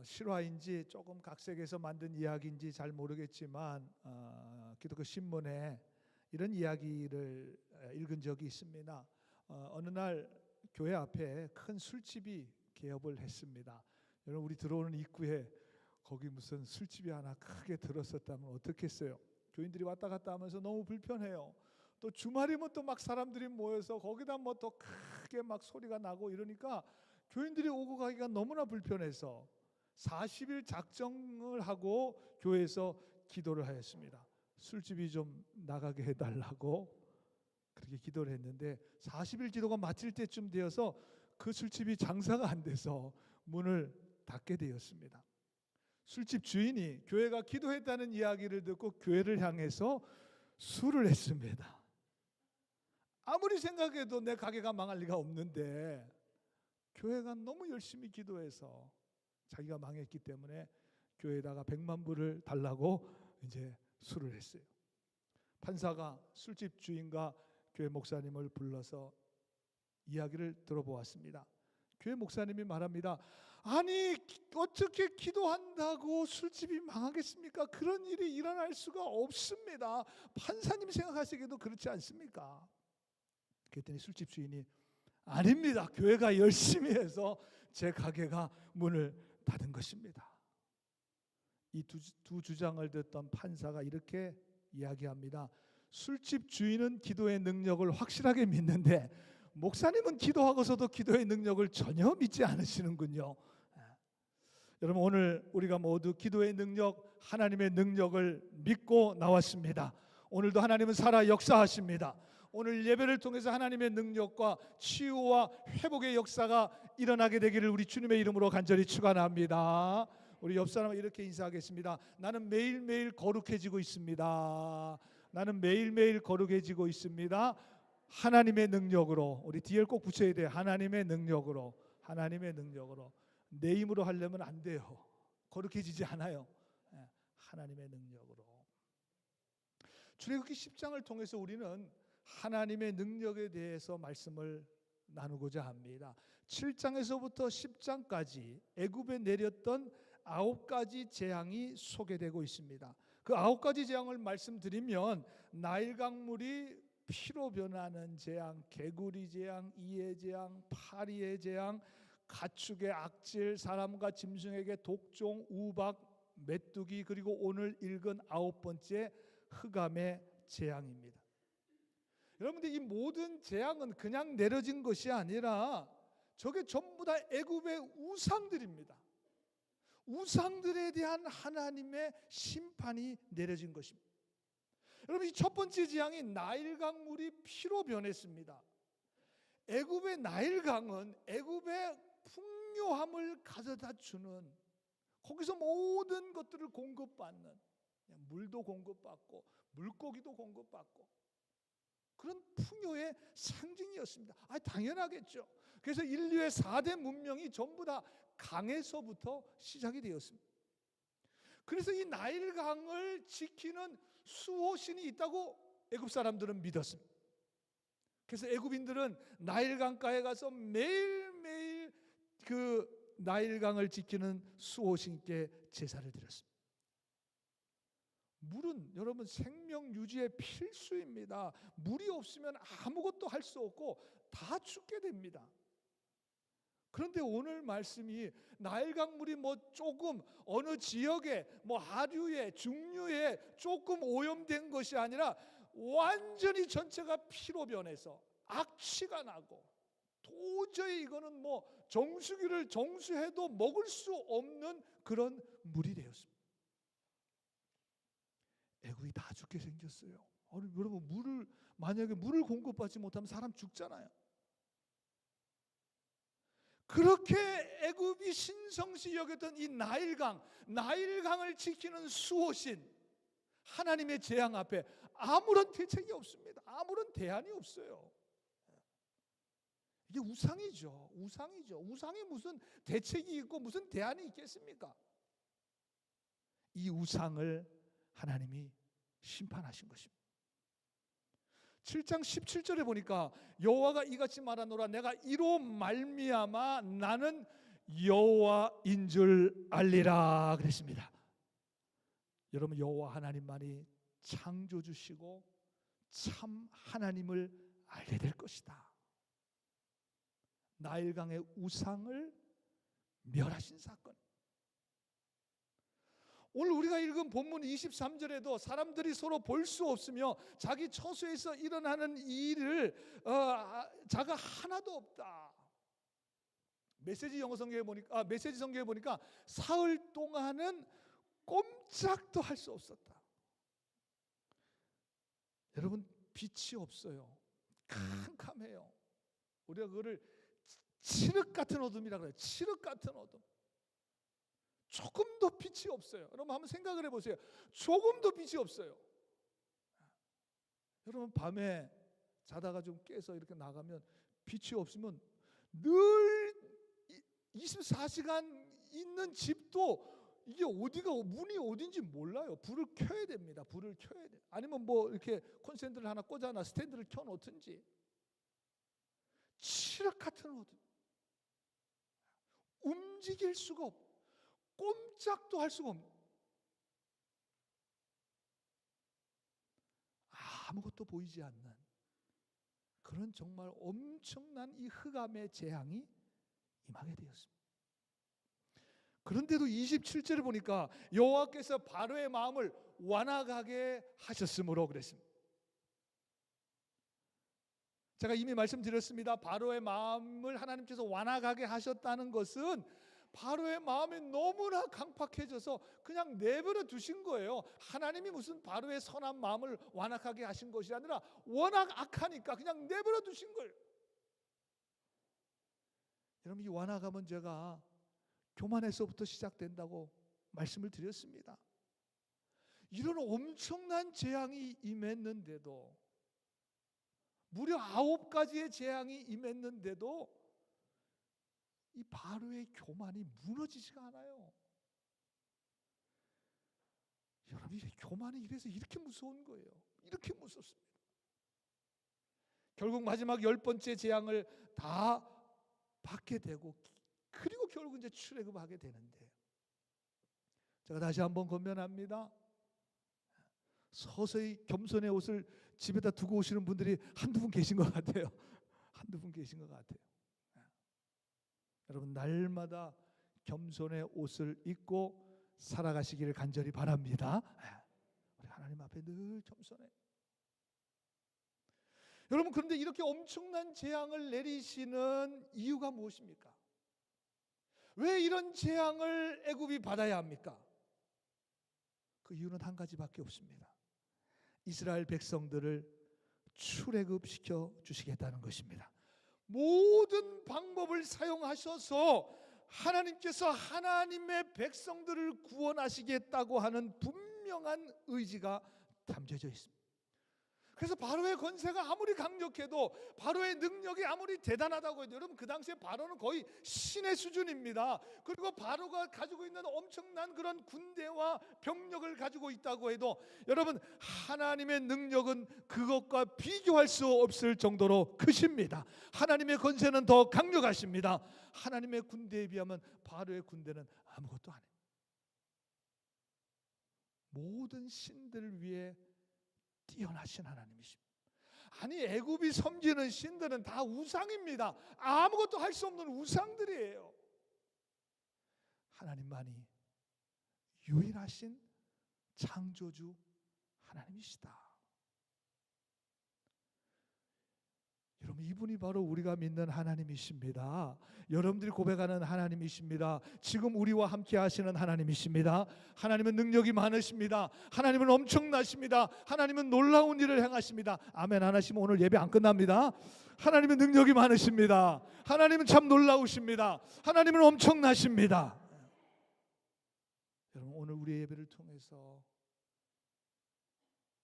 실화인지 조금 각색해서 만든 이야기인지 잘 모르겠지만 기독교 신문에 이런 이야기를 읽은 적이 있습니다. 어느 날 교회 앞에 큰 술집이 개업을 했습니다. 여러분, 우리 들어오는 입구에 거기 무슨 술집이 하나 크게 들었었다면 어떻겠어요? 교인들이 왔다 갔다 하면서 너무 불편해요. 또 주말이면 또 막 사람들이 모여서 거기다 뭐 또 크게 막 소리가 나고 이러니까 교인들이 오고 가기가 너무나 불편해서 40일 작정을 하고 교회에서 기도를 하였습니다. 술집이 좀 나가게 해달라고 그렇게 기도를 했는데 40일 기도가 마칠 때쯤 되어서 그 술집이 장사가 안 돼서 문을 닫게 되었습니다. 술집 주인이 교회가 기도했다는 이야기를 듣고 교회를 향해서 술을 했습니다. 아무리 생각해도 내 가게가 망할 리가 없는데 교회가 너무 열심히 기도해서 자기가 망했기 때문에 교회에다가 100만 불을 달라고 이제 술을 했어요. 판사가 술집 주인과 교회 목사님을 불러서 이야기를 들어보았습니다. 교회 목사님이 말합니다. 아니, 어떻게 기도한다고 술집이 망하겠습니까? 그런 일이 일어날 수가 없습니다. 판사님 생각하시기에도 그렇지 않습니까? 그랬더니 술집 주인이 아닙니다. 교회가 열심히 해서 제 가게가 문을 닫은 것입니다. 이 두 주장을 듣던 판사가 이렇게 이야기합니다. 술집 주인은 기도의 능력을 확실하게 믿는데 목사님은 기도하고서도 기도의 능력을 전혀 믿지 않으시는군요. 여러분, 오늘 우리가 모두 기도의 능력, 하나님의 능력을 믿고 나왔습니다. 오늘도 하나님은 살아 역사하십니다. 오늘 예배를 통해서 하나님의 능력과 치유와 회복의 역사가 일어나게 되기를 우리 주님의 이름으로 간절히 축원합니다. 우리 옆 사람은 이렇게 인사하겠습니다. 나는 매일매일 거룩해지고 있습니다. 나는 매일매일 거룩해지고 있습니다. 하나님의 능력으로. 우리 뒤에 꼭 붙여야 돼요. 하나님의 능력으로. 하나님의 능력으로. 내 힘으로 하려면 안 돼요. 거룩해지지 않아요. 하나님의 능력으로. 출애굽기 10장을 통해서 우리는 하나님의 능력에 대해서 말씀을 나누고자 합니다. 7장에서부터 10장까지 애굽에 내렸던 9가지 재앙이 소개되고 있습니다. 그 9가지 재앙을 말씀드리면 나일 강물이 피로 변하는 재앙, 개구리 재앙, 이의 재앙, 파리의 재앙, 가축의 악질, 사람과 짐승에게 독종, 우박, 메뚜기, 그리고 오늘 읽은 9번째 흑암의 재앙입니다. 여러분들, 이 모든 재앙은 그냥 내려진 것이 아니라 저게 전부 다 애굽의 우상들입니다. 우상들에 대한 하나님의 심판이 내려진 것입니다. 여러분, 이 첫 번째 재앙이 나일강 물이 피로 변했습니다. 애굽의 나일강은 애굽의 풍요함을 가져다 주는, 거기서 모든 것들을 공급받는, 물도 공급받고 물고기도 공급받고 그런 풍요의 상징이었습니다. 당연하겠죠. 그래서 인류의 4대 문명이 전부 다 강에서부터 시작이 되었습니다. 그래서 이 나일강을 지키는 수호신이 있다고 애굽 사람들은 믿었습니다. 그래서 애굽인들은 나일강가에 가서 매일매일 그 나일강을 지키는 수호신께 제사를 드렸습니다. 물은 여러분 생명 유지의 필수입니다. 물이 없으면 아무것도 할 수 없고 다 죽게 됩니다. 그런데 오늘 말씀이 나일강 물이 뭐 조금 어느 지역에 뭐 하류에 중류에 조금 오염된 것이 아니라 완전히 전체가 피로 변해서 악취가 나고 도저히 이거는 뭐 정수기를 정수해도 먹을 수 없는 그런 물이 되었습니다. 애굽이 다 죽게 생겼어요. 여러분, 만약에 물을 공급받지 못하면 사람 죽잖아요. 그렇게 애굽이 신성시 여겼던 이 나일강을 지키는 수호신 하나님의 재앙 앞에 아무런 대책이 없습니다. 아무런 대안이 없어요. 이게 우상이죠. 우상이 무슨 대책이 있고 무슨 대안이 있겠습니까? 이 우상을 하나님이 심판하신 것입니다. 7장 17절에 보니까 여호와가 이같이 말하노라. 내가 이로 말미암아 나는 여호와인 줄 알리라 그랬습니다. 여러분, 여호와 하나님만이 창조주시고 참 하나님을 알게 될 것이다. 나일강의 우상을 멸하신 사건. 오늘 우리가 읽은 본문 23절에도 사람들이 서로 볼 수 없으며 자기 처소에서 일어나는 일을 자가 하나도 없다. 메시지 성경에 보니까 사흘 동안은 꼼짝도 할 수 없었다. 여러분, 빛이 없어요. 캄캄해요. 우리가 그거를 칠흑 같은 어둠이라고 해요. 칠흑 같은 어둠. 조금도 빛이 없어요. 여러분 한번 생각을 해보세요. 조금도 빛이 없어요. 여러분, 밤에 자다가 좀 깨서 이렇게 나가면 빛이 없으면 늘 24시간 있는 집도 이게 어디가 문이 어딘지 몰라요. 불을 켜야 됩니다. 불을 켜야 돼. 아니면 뭐 이렇게 콘센트를 하나 꽂아놔 스탠드를 켜놓든지. 칠흑 같은 어둠. 움직일 수가 없고 꼼짝도 할 수가 없는, 아무것도 보이지 않는 그런 정말 엄청난 이 흑암의 재앙이 임하게 되었습니다. 그런데도 27절에 보니까 여호와께서 바로의 마음을 완악하게 하셨으므로 그랬습니다. 제가 이미 말씀드렸습니다. 바로의 마음을 하나님께서 완악하게 하셨다는 것은 바로의 마음이 너무나 강팍해져서 그냥 내버려 두신 거예요. 하나님이 무슨 바로의 선한 마음을 완악하게 하신 것이 아니라 워낙 악하니까 그냥 내버려 두신 거예요. 여러분, 이 완악함은 제가 교만에서부터 시작된다고 말씀을 드렸습니다. 이런 엄청난 재앙이 임했는데도, 무려 9가지의 재앙이 임했는데도 이 바로의 교만이 무너지지가 않아요. 여러분, 이 교만이 이래서 이렇게 무서운 거예요. 이렇게 무섭습니다. 결국 마지막 10번째 재앙을 다 받게 되고, 그리고 결국 이제 출애굽하게 되는데, 제가 다시 한번 권면합니다. 서서히 겸손의 옷을 집에다 두고 오시는 분들이 한두 분 계신 것 같아요. 한두 분 계신 것 같아요. 여러분, 날마다 겸손의 옷을 입고 살아가시기를 간절히 바랍니다. 우리 하나님 앞에 늘 겸손해. 여러분, 그런데 이렇게 엄청난 재앙을 내리시는 이유가 무엇입니까? 왜 이런 재앙을 애굽이 받아야 합니까? 그 이유는 한 가지밖에 없습니다. 이스라엘 백성들을 출애굽시켜 주시겠다는 것입니다. 모든 방법을 사용하셔서 하나님께서 하나님의 백성들을 구원하시겠다고 하는 분명한 의지가 담겨져 있습니다. 그래서 바로의 권세가 아무리 강력해도, 바로의 능력이 아무리 대단하다고 해도, 여러분 그 당시에 바로는 거의 신의 수준입니다. 그리고 바로가 가지고 있는 엄청난 그런 군대와 병력을 가지고 있다고 해도, 여러분 하나님의 능력은 그것과 비교할 수 없을 정도로 크십니다. 하나님의 권세는 더 강력하십니다. 하나님의 군대에 비하면 바로의 군대는 아무것도 아닙니다. 모든 신들을 위해 뛰어나신 하나님이십니다. 아니, 애굽이 섬기는 신들은 다 우상입니다. 아무것도 할 수 없는 우상들이에요. 하나님만이 유일하신 창조주 하나님이시다. 여러분, 이분이 바로 우리가 믿는 하나님이십니다. 여러분들이 고백하는 하나님이십니다. 지금 우리와 함께 하시는 하나님이십니다. 하나님은 능력이 많으십니다. 하나님은 엄청나십니다. 하나님은 놀라운 일을 행하십니다. 아멘 안 하시면 오늘 예배 안 끝납니다. 하나님은 능력이 많으십니다. 하나님은 참 놀라우십니다. 하나님은 엄청나십니다. 여러분, 오늘 우리의 예배를 통해서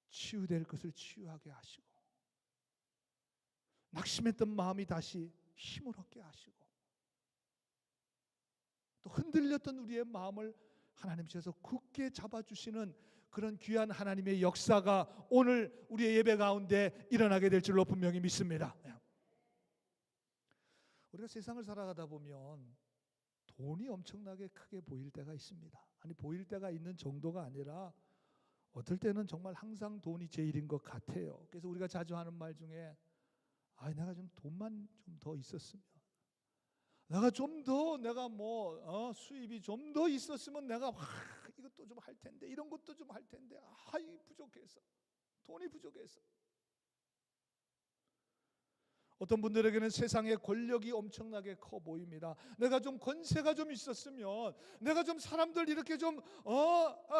치유될 것을 치유하게 하시고, 낙심했던 마음이 다시 힘을 얻게 하시고, 또 흔들렸던 우리의 마음을 하나님께서 굳게 잡아주시는 그런 귀한 하나님의 역사가 오늘 우리의 예배 가운데 일어나게 될 줄로 분명히 믿습니다. 우리가 세상을 살아가다 보면 돈이 엄청나게 크게 보일 때가 있습니다. 아니, 보일 때가 있는 정도가 아니라 어떨 때는 정말 항상 돈이 제일인 것 같아요. 그래서 우리가 자주 하는 말 중에 내가 좀 돈만 좀 더 있었으면, 내가 좀 더 내가 수입이 좀 더 있었으면 내가 이것도 좀 할 텐데, 이런 것도 좀 할 텐데, 이 부족해서, 돈이 부족해서. 어떤 분들에게는 세상의 권력이 엄청나게 커 보입니다. 내가 좀 권세가 좀 있었으면, 내가 좀 사람들 이렇게 좀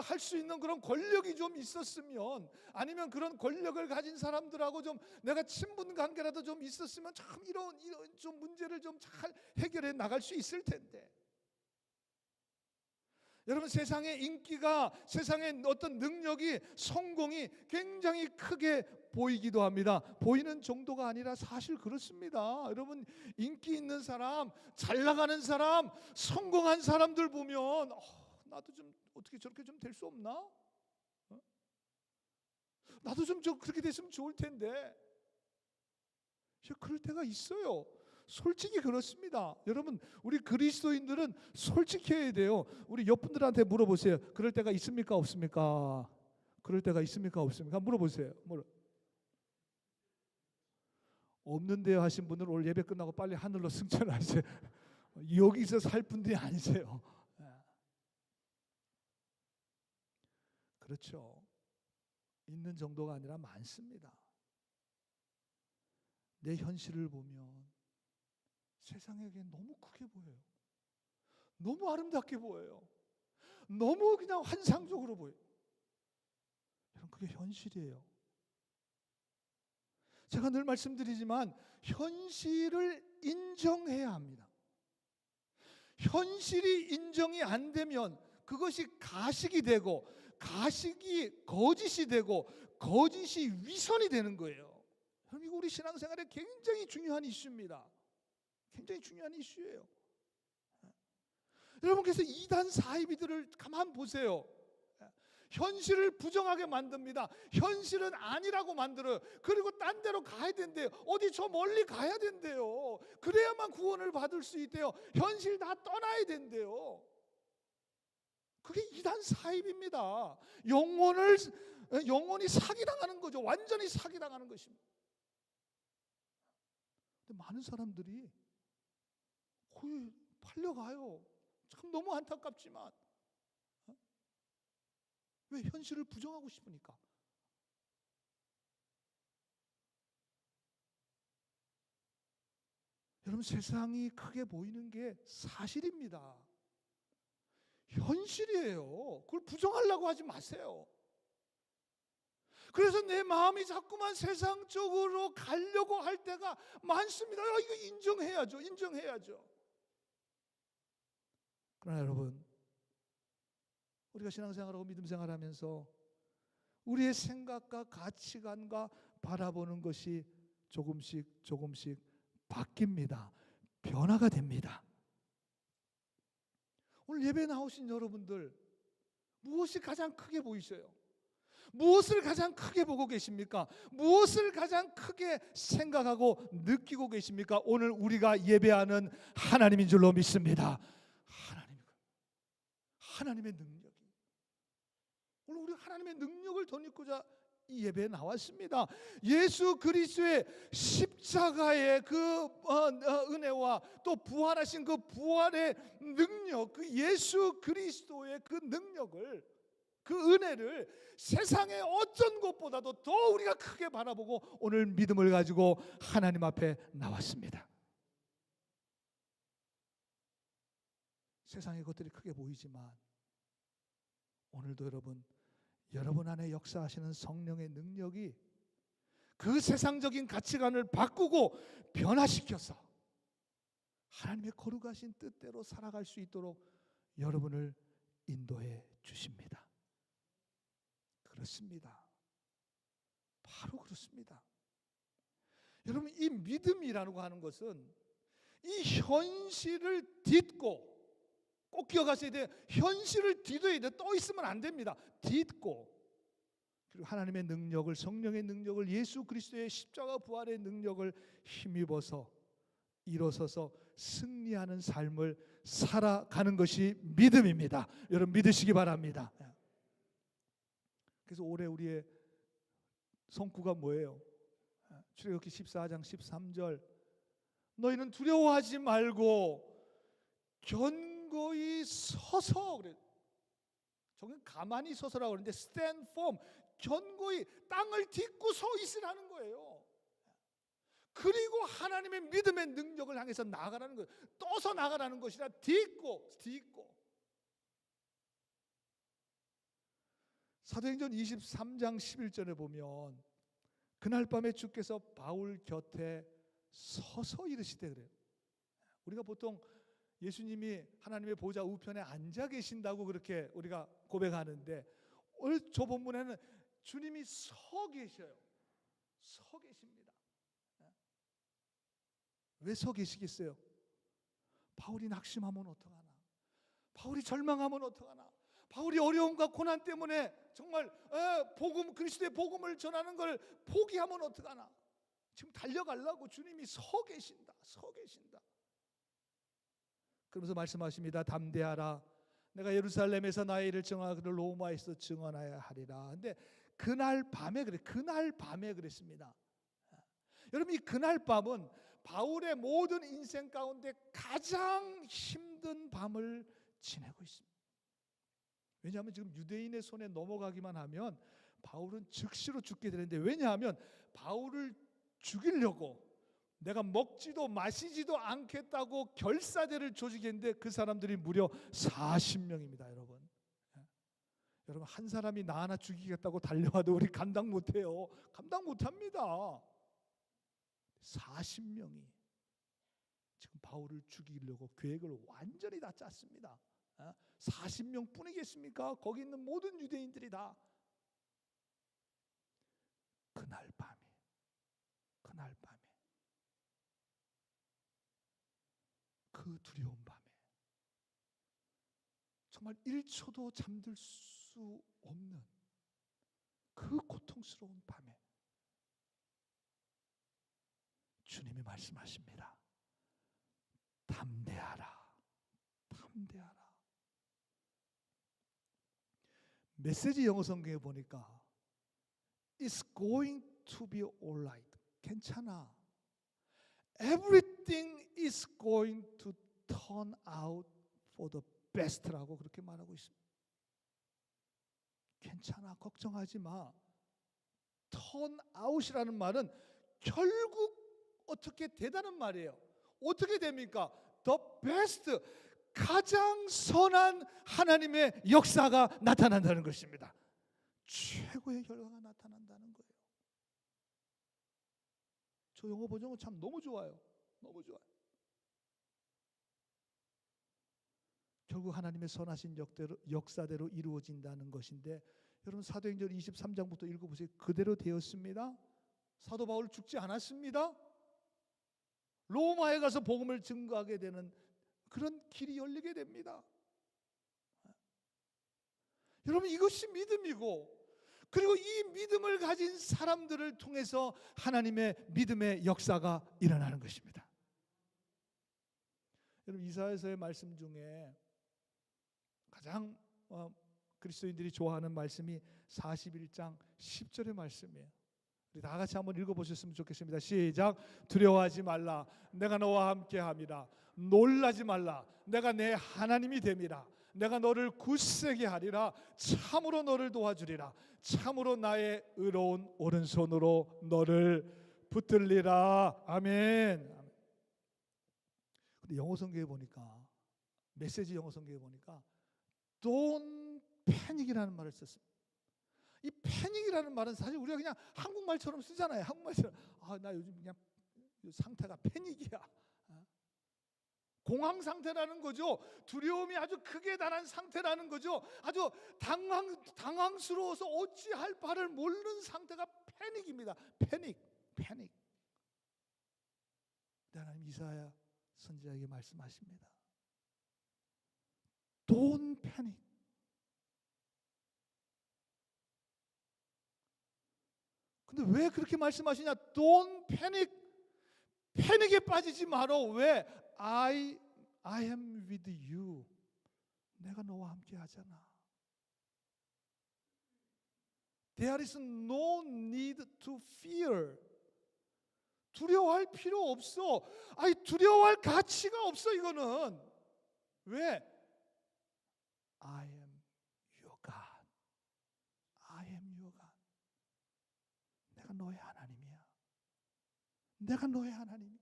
할 수 있는 그런 권력이 좀 있었으면, 아니면 그런 권력을 가진 사람들하고 좀 내가 친분 관계라도 좀 있었으면 참 이런 좀 문제를 좀 잘 해결해 나갈 수 있을 텐데. 여러분, 세상의 인기가, 세상의 어떤 능력이, 성공이 굉장히 크게 보이기도 합니다. 보이는 정도가 아니라 사실 그렇습니다. 여러분, 인기 있는 사람, 잘 나가는 사람, 성공한 사람들 보면 나도 좀 어떻게 저렇게 좀 될 수 없나? 나도 좀 그렇게 됐으면 좋을 텐데. 그럴 때가 있어요. 솔직히 그렇습니다. 여러분, 우리 그리스도인들은 솔직해야 돼요. 우리 옆분들한테 물어보세요. 그럴 때가 있습니까, 없습니까? 그럴 때가 있습니까, 없습니까? 물어보세요. 없는데요 하신 분들은 오늘 예배 끝나고 빨리 하늘로 승천하세요. 여기서 살 분들이 아니세요. 그렇죠. 있는 정도가 아니라 많습니다. 내 현실을 보면 세상에게 너무 크게 보여요. 너무 아름답게 보여요. 너무 그냥 환상적으로 보여요. 여러분, 그게 현실이에요. 제가 늘 말씀드리지만 현실을 인정해야 합니다. 현실이 인정이 안 되면 그것이 가식이 되고, 가식이 거짓이 되고, 거짓이 위선이 되는 거예요. 여러분, 이거 우리 신앙생활에 굉장히 중요한 이슈입니다. 굉장히 중요한 이슈예요. 여러분께서 이단 사이비들을 가만 보세요. 현실을 부정하게 만듭니다. 현실은 아니라고 만들어요. 그리고 딴 데로 가야 된대요. 어디 저 멀리 가야 된대요. 그래야만 구원을 받을 수 있대요. 현실 다 떠나야 된대요. 그게 이단 사입입니다. 영혼이 사기당하는 거죠. 완전히 사기당하는 것입니다. 근데 많은 사람들이 거의 팔려가요. 참 너무 안타깝지만, 왜? 현실을 부정하고 싶으니까. 여러분, 세상이 크게 보이는 게 사실입니다. 현실이에요. 그걸 부정하려고 하지 마세요. 그래서 내 마음이 자꾸만 세상 쪽으로 가려고 할 때가 많습니다. 이거 인정해야죠. 인정해야죠. 그러나 여러분, 우리가 신앙생활하고 믿음생활하면서 우리의 생각과 가치관과 바라보는 것이 조금씩 바뀝니다. 변화가 됩니다. 오늘 예배 나오신 여러분들, 무엇이 가장 크게 보이셔요? 무엇을 가장 크게 보고 계십니까? 무엇을 가장 크게 생각하고 느끼고 계십니까? 오늘 우리가 예배하는 하나님인 줄로 믿습니다. 하나님의 능력이. 오늘 우리 하나님의 능력을 덧입고자 이 예배에 나왔습니다. 예수 그리스도의 십자가의 그 은혜와 또 부활하신 그 부활의 능력, 그 예수 그리스도의 그 능력을, 그 은혜를 세상의 어떤 것보다도 더 우리가 크게 바라보고 오늘 믿음을 가지고 하나님 앞에 나왔습니다. 세상의 것들이 크게 보이지만 오늘도 여러분 안에 역사하시는 성령의 능력이 그 세상적인 가치관을 바꾸고 변화시켜서 하나님의 거룩하신 뜻대로 살아갈 수 있도록 여러분을 인도해 주십니다. 그렇습니다. 바로 그렇습니다. 여러분, 이 믿음이라고 하는 것은 이 현실을 딛고, 꼭 기억하셔야 돼요. 현실을 뒤져야 돼. 떠 있으면 안 됩니다. 딛고, 그리고 하나님의 능력을, 성령의 능력을, 예수 그리스도의 십자가 부활의 능력을 힘입어서 일어서서 승리하는 삶을 살아가는 것이 믿음입니다. 여러분 믿으시기 바랍니다. 그래서 올해 우리의 성구가 뭐예요? 출애굽기 14장 13절, 너희는 두려워하지 말고 견고히 서서, 그래. 저건 가만히 서서라고 그러는데 stand firm, 견고히 땅을 딛고 서 있으라는 거예요. 그리고 하나님의 믿음의 능력을 향해서 나아가라는 거예요. 떠서 나가라는 것이라 딛고. 사도행전 23장 11절에 보면 그날 밤에 주께서 바울 곁에 서서 이르시되, 그래요. 우리가 보통 예수님이 하나님의 보좌 우편에 앉아 계신다고 그렇게 우리가 고백하는데, 오늘 저 본문에는 주님이 서 계셔요. 서 계십니다. 왜 서 계시겠어요? 바울이 낙심하면 어떡하나? 바울이 절망하면 어떡하나? 바울이 어려움과 고난 때문에 정말 복음, 그리스도의 복음을 전하는 걸 포기하면 어떡하나? 지금 달려가려고 주님이 서 계신다. 그러면서 말씀하십니다. 담대하라. 내가 예루살렘에서 나의 일을 증언하기를 로마에서 증언하여야 하리라. 근데 그날 밤에 그랬습니다. 여러분, 이 그날 밤은 바울의 모든 인생 가운데 가장 힘든 밤을 지내고 있습니다. 왜냐하면 지금 유대인의 손에 넘어가기만 하면 바울은 즉시로 죽게 되는데, 왜냐하면 바울을 죽이려고 내가 먹지도 마시지도 않겠다고 결사대를 조직했는데 그 사람들이 무려 40명입니다. 여러분 한 사람이 나 하나 죽이겠다고 달려와도 우리 감당 못해요. 감당 못합니다. 40명이 지금 바울을 죽이려고 계획을 완전히 다 짰습니다. 40명 뿐이겠습니까? 거기 있는 모든 유대인들이 다. 그날 밤에 그 두려운 밤에, 정말 1초도 잠들 수 없는 그 고통스러운 밤에 주님이 말씀하십니다. 담대하라. 메시지 영어 성경에 보니까 It's going to be alright. 괜찮아. Everything is going to turn out for the best라고 그렇게 말하고 있습니다. 괜찮아, 걱정하지 마. turn out이라는 말은 결국 어떻게 되다는 말이에요. 어떻게 됩니까? The best, 가장 선한 하나님의 역사가 나타난다는 것입니다. 최고의 결과가 나타난다는 거예요. 저 영어 버전은 참 너무 좋아요. 결국 하나님의 선하신 역사대로 이루어진다는 것인데, 여러분 사도행전 23장부터 읽어보세요. 그대로 되었습니다. 사도 바울 죽지 않았습니다. 로마에 가서 복음을 증거하게 되는 그런 길이 열리게 됩니다. 여러분 이것이 믿음이고, 그리고 이 믿음을 가진 사람들을 통해서 하나님의 믿음의 역사가 일어나는 것입니다. 여러분 이사야서의 말씀 중에 가장 그리스도인들이 좋아하는 말씀이 41장 10절의 말씀이에요. 우리 다 같이 한번 읽어보셨으면 좋겠습니다. 시작. 두려워하지 말라. 내가 너와 함께함이라. 놀라지 말라. 내가 내 하나님이 됨이라. 내가 너를 굳세게 하리라. 참으로 너를 도와주리라. 참으로 나의 의로운 오른손으로 너를 붙들리라. 아멘. 근데 영어 성경에 보니까, 메시지 영어 성경에 보니까 Don't panic이라는 말을 썼습니다. 이 패닉이라는 말은 사실 우리가 그냥 한국말처럼 쓰잖아요. 한국말처럼 나 요즘 그냥 상태가 패닉이야. 공황 상태라는 거죠. 두려움이 아주 극에 달한 상태라는 거죠. 아주 당황스러워서 어찌할 바를 모르는 상태가 패닉입니다. 패닉. 근데 하나님 이사야 선지자에게 말씀하십니다. Don't panic. 근데 왜 그렇게 말씀하시냐? Don't panic. 패닉에 빠지지 말어. 왜? I I am with you. 내가 너와 함께 하잖아. There is no need to fear. 두려워할 필요 없어. 아니, 두려워할 가치가 없어, 이거는. 왜? I am your God. I am your God. 내가 너의 하나님이야. 내가 너의 하나님이야.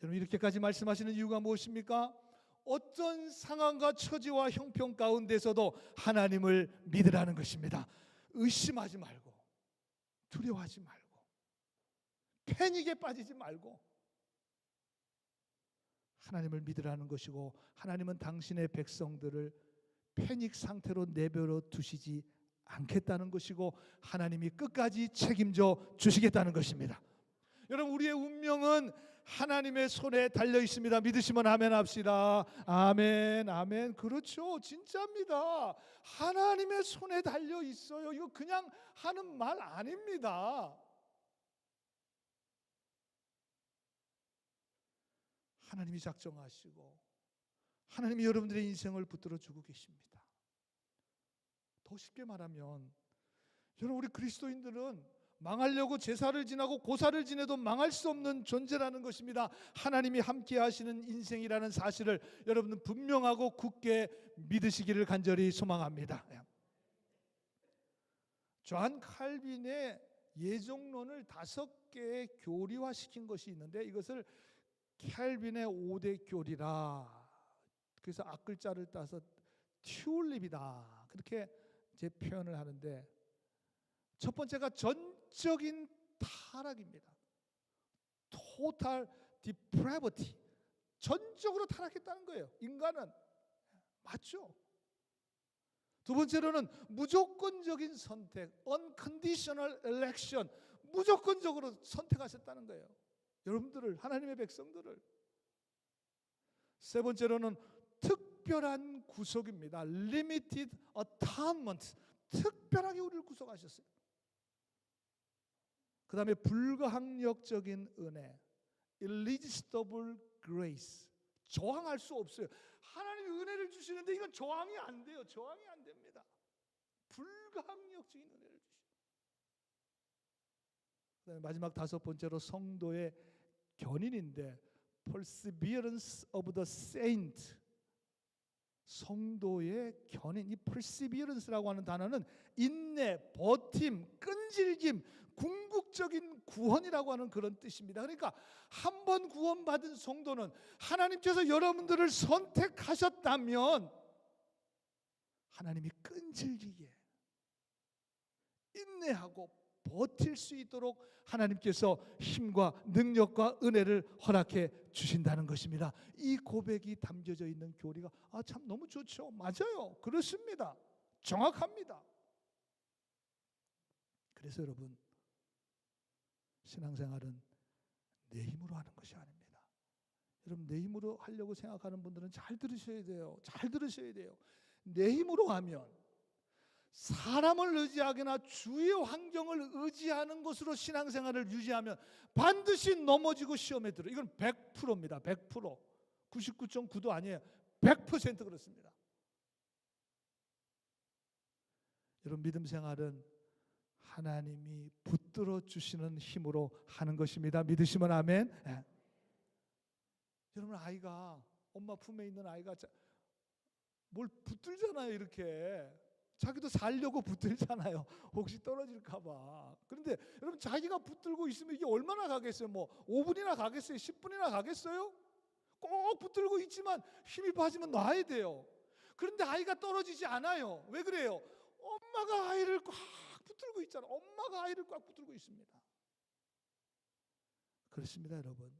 여러분, 이렇게까지 말씀하시는 이유가 무엇입니까? 어떤 상황과 처지와 형편 가운데서도 하나님을 믿으라는 것입니다. 의심하지 말고, 두려워하지 말고, 패닉에 빠지지 말고 하나님을 믿으라는 것이고, 하나님은 당신의 백성들을 패닉 상태로 내버려 두시지 않겠다는 것이고, 하나님이 끝까지 책임져 주시겠다는 것입니다. 여러분, 우리의 운명은 하나님의 손에 달려 있습니다. 믿으시면 아멘 합시다. 아멘, 아멘. 그렇죠. 진짜입니다. 하나님의 손에 달려 있어요. 이거 그냥 하는 말 아닙니다. 하나님이 작정하시고 하나님이 여러분들의 인생을 붙들어 주고 계십니다. 더 쉽게 말하면, 여러분, 우리 그리스도인들은 망하려고 제사를 지나고 고사를 지내도 망할 수 없는 존재라는 것입니다. 하나님이 함께 하시는 인생이라는 사실을 여러분은 분명하고 굳게 믿으시기를 간절히 소망합니다. 존 칼빈의 예정론을 5개의 교리화시킨 것이 있는데, 이것을 칼빈의 5대 교리라, 그래서 앞글자를 따서 튤립이다, 그렇게 제 표현을 하는데, 첫 번째가 전적인 타락입니다. Total depravity. 전적으로 타락했다는 거예요. 인간은. 맞죠? 두 번째로는 무조건적인 선택, unconditional election. 무조건적으로 선택하셨다는 거예요. 여러분들을, 하나님의 백성들을. 세 번째로는 특별한 구속입니다. Limited atonement. 특별하게 우리를 구속하셨어요. 그 다음에 불가항력적인 은혜, irresistible grace. 저항할 수 없어요. 하나님이 은혜를 주시는데 이건 저항이 안 돼요. 저항이 안 됩니다. 불가항력적인 은혜를 주시고, 그 다음에 마지막 5번째로 성도의 견인인데, perseverance of the saint. 성도의 견인, 이 perseverance라고 하는 단어는 인내, 버팀, 끈질김, 궁극적인 구원이라고 하는 그런 뜻입니다. 그러니까 한 번 구원받은 성도는 하나님께서 여러분들을 선택하셨다면 하나님이 끈질기게 인내하고 버틸 수 있도록 하나님께서 힘과 능력과 은혜를 허락해 주신다는 것입니다. 이 고백이 담겨져 있는 교리가 참 너무 좋죠. 맞아요. 그렇습니다. 정확합니다. 그래서 여러분, 신앙생활은 내 힘으로 하는 것이 아닙니다. 여러분, 내 힘으로 하려고 생각하는 분들은 잘 들으셔야 돼요. 잘 들으셔야 돼요. 내 힘으로 하면, 사람을 의지하거나 주위의 환경을 의지하는 것으로 신앙생활을 유지하면 반드시 넘어지고 시험에 들어요. 이건 100%입니다. 100%. 99.9도 아니에요. 100% 그렇습니다. 여러분, 믿음 생활은 하나님이 붙들어 주시는 힘으로 하는 것입니다. 믿으시면 아멘. 네. 여러분, 아이가, 엄마 품에 있는 아이가 뭘 붙들잖아요. 이렇게 자기도 살려고 붙들잖아요. 혹시 떨어질까 봐. 그런데 여러분, 자기가 붙들고 있으면 이게 얼마나 가겠어요? 뭐 5분이나 가겠어요? 10분이나 가겠어요? 꼭 붙들고 있지만 힘이 빠지면 놔야 돼요. 그런데 아이가 떨어지지 않아요. 왜 그래요? 엄마가 아이를 꽉 붙들고 있잖아요. 엄마가 아이를 꽉 붙들고 있습니다. 그렇습니다, 여러분.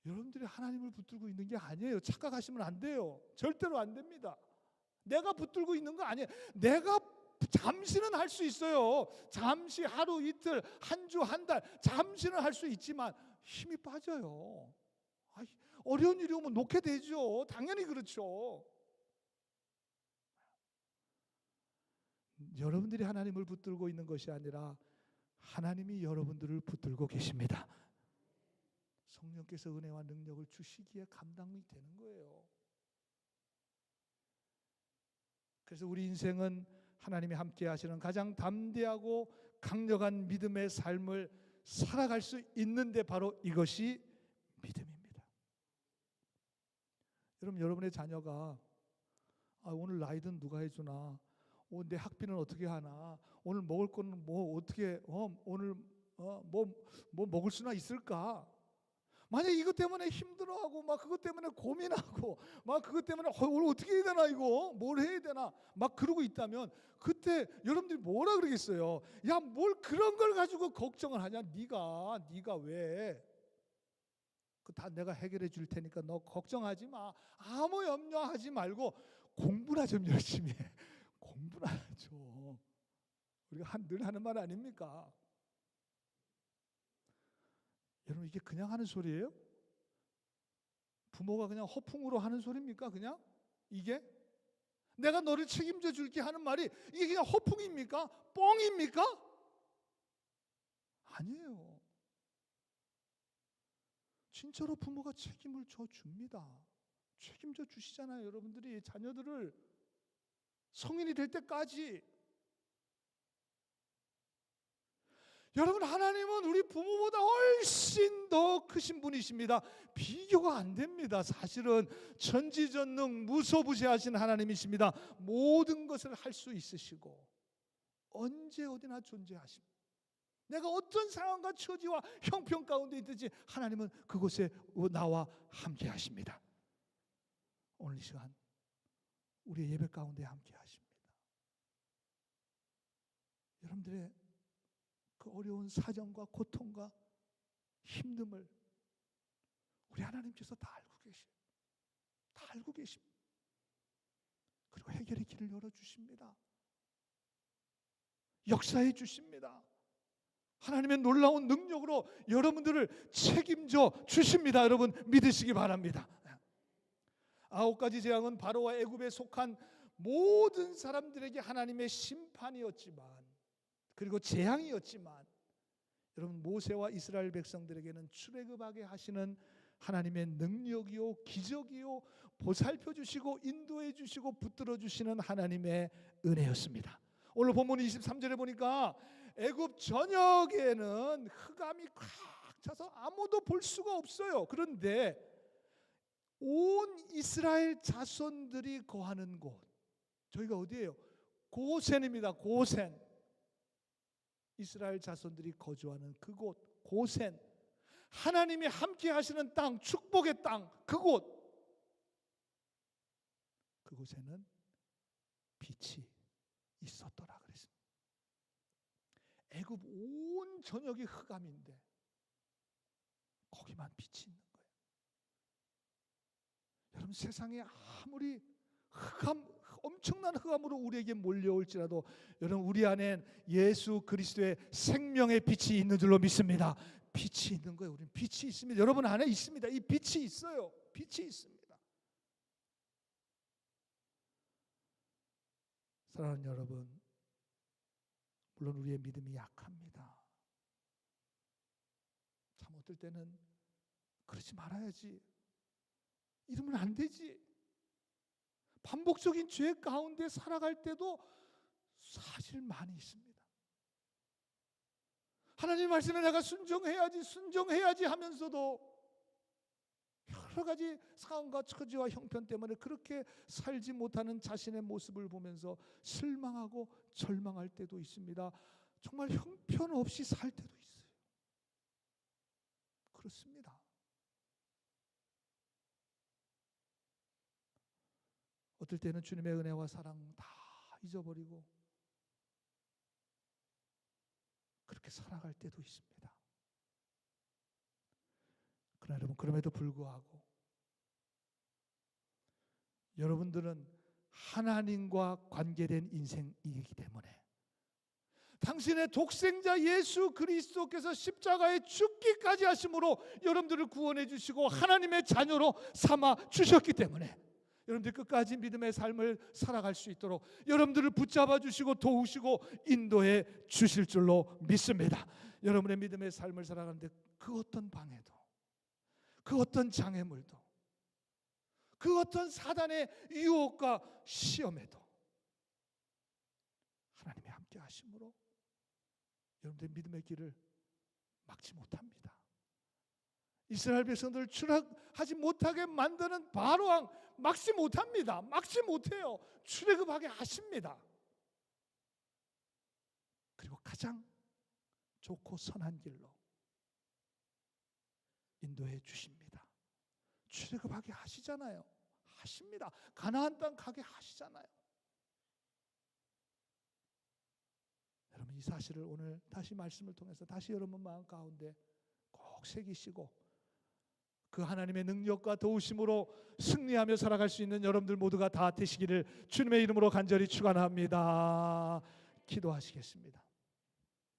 여러분들이 하나님을 붙들고 있는 게 아니에요. 착각하시면 안 돼요. 절대로 안 됩니다. 내가 붙들고 있는 거 아니에요. 내가 잠시는 할 수 있어요. 잠시, 하루, 이틀, 한 주, 한 달, 잠시는 할 수 있지만 힘이 빠져요. 어려운 일이 오면 놓게 되죠. 당연히 그렇죠. 여러분들이 하나님을 붙들고 있는 것이 아니라 하나님이 여러분들을 붙들고 계십니다. 성령께서 은혜와 능력을 주시기에 감당이 되는 거예요. 그래서 우리 인생은 하나님이 함께 하시는 가장 담대하고 강력한 믿음의 삶을 살아갈 수 있는데 바로 이것이 믿음입니다. 여러분의 자녀가 오늘 라이드는 누가 해주나, 내 학비는 어떻게 하나, 오늘 먹을 거는 뭐 어떻게, 오늘 뭐 먹을 수나 있을까? 만약 이것 때문에 힘들어하고 막 그것 때문에 고민하고 막 그것 때문에 오늘 어떻게 해야 되나, 이거 뭘 해야 되나 막 그러고 있다면 그때 여러분들이 뭐라 그러겠어요? 야, 뭘 그런 걸 가지고 걱정을 하냐? 네가 왜? 그 다 내가 해결해 줄 테니까 너 걱정하지 마. 아무 염려하지 말고 공부나 좀 열심히 해. 공부나 좀. 우리가 늘 하는 말 아닙니까? 여러분, 이게 그냥 하는 소리예요? 부모가 그냥 허풍으로 하는 소리입니까? 그냥? 이게? 내가 너를 책임져 줄게 하는 말이 이게 그냥 허풍입니까? 뻥입니까? 아니에요. 진짜로 부모가 책임을 져 줍니다. 책임져 주시잖아요. 여러분들이 자녀들을 성인이 될 때까지. 여러분, 하나님은 우리 부모보다 훨씬 더 크신 분이십니다. 비교가 안 됩니다. 사실은 전지전능 무소부재하신 하나님이십니다. 모든 것을 할 수 있으시고 언제 어디나 존재하십니다. 내가 어떤 상황과 처지와 형편 가운데 있든지 하나님은 그곳에 나와 함께 하십니다. 오늘 이 시간 우리의 예배 가운데 함께 하십니다. 여러분들의 그 어려운 사정과 고통과 힘듦을 우리 하나님께서 다 알고 계십니다. 다 알고 계십니다. 그리고 해결의 길을 열어주십니다. 역사해 주십니다. 하나님의 놀라운 능력으로 여러분들을 책임져 주십니다. 여러분, 믿으시기 바랍니다. 9가지 재앙은 바로와 애굽에 속한 모든 사람들에게 하나님의 심판이었지만, 그리고 재앙이었지만, 여러분, 모세와 이스라엘 백성들에게는 출애굽하게 하시는 하나님의 능력이요, 기적이요, 보살펴 주시고 인도해 주시고 붙들어 주시는 하나님의 은혜였습니다. 오늘 본문 23절에 보니까 애굽 전역에는 흑암이 꽉 차서 아무도 볼 수가 없어요. 그런데 온 이스라엘 자손들이 거하는 곳, 저희가 어디예요? 고센입니다. 고센. 이스라엘 자손들이 거주하는 그곳, 고센. 하나님이 함께 하시는 땅, 축복의 땅, 그곳. 그곳에는 빛이 있었더라 그랬습니다. 애굽 온 전역이 흑암인데 거기만 빛이 있는 거예요. 여러분, 세상에 아무리 엄청난 흑암으로 우리에게 몰려올지라도 여러분, 우리 안엔 예수 그리스도의 생명의 빛이 있는 줄로 믿습니다. 빛이 있는 거예요. 우리는 빛이 있습니다. 여러분 안에 있습니다. 이 빛이 있어요. 빛이 있습니다. 사랑하는 여러분, 물론 우리의 믿음이 약합니다. 참 어떨 때는 그러지 말아야지, 이러면 안 되지, 반복적인 죄 가운데 살아갈 때도 사실 많이 있습니다. 하나님 말씀에 내가 순종해야지 하면서도 여러 가지 상황과 처지와 형편 때문에 그렇게 살지 못하는 자신의 모습을 보면서 실망하고 절망할 때도 있습니다. 정말 형편없이 살 때도 있어요. 그렇습니다. 어떨 때는 주님의 은혜와 사랑 다 잊어버리고 그렇게 살아갈 때도 있습니다. 그러나 여러분, 그럼에도 불구하고 여러분들은 하나님과 관계된 인생이기 때문에 당신의 독생자 예수 그리스도께서 십자가에 죽기까지 하심으로 여러분들을 구원해 주시고 하나님의 자녀로 삼아 주셨기 때문에 여러분들 끝까지 믿음의 삶을 살아갈 수 있도록 여러분들을 붙잡아 주시고 도우시고 인도해 주실 줄로 믿습니다. 여러분의 믿음의 삶을 살아가는데 그 어떤 방해도, 그 어떤 장애물도, 그 어떤 사단의 유혹과 시험에도 하나님이 함께 하심으로 여러분들의 믿음의 길을 막지 못합니다. 이스라엘 백성들을 출애굽하지 못하게 만드는 바로왕 막지 못합니다. 막지 못해요. 출애굽하게 하십니다. 그리고 가장 좋고 선한 길로 인도해 주십니다. 출애굽하게 하시잖아요. 하십니다. 가나안 땅 가게 하시잖아요. 여러분, 이 사실을 오늘 다시 말씀을 통해서 다시 여러분 마음 가운데 꼭 새기시고 그 하나님의 능력과 도우심으로 승리하며 살아갈 수 있는 여러분들 모두가 다 되시기를 주님의 이름으로 간절히 축원합니다. 기도하시겠습니다.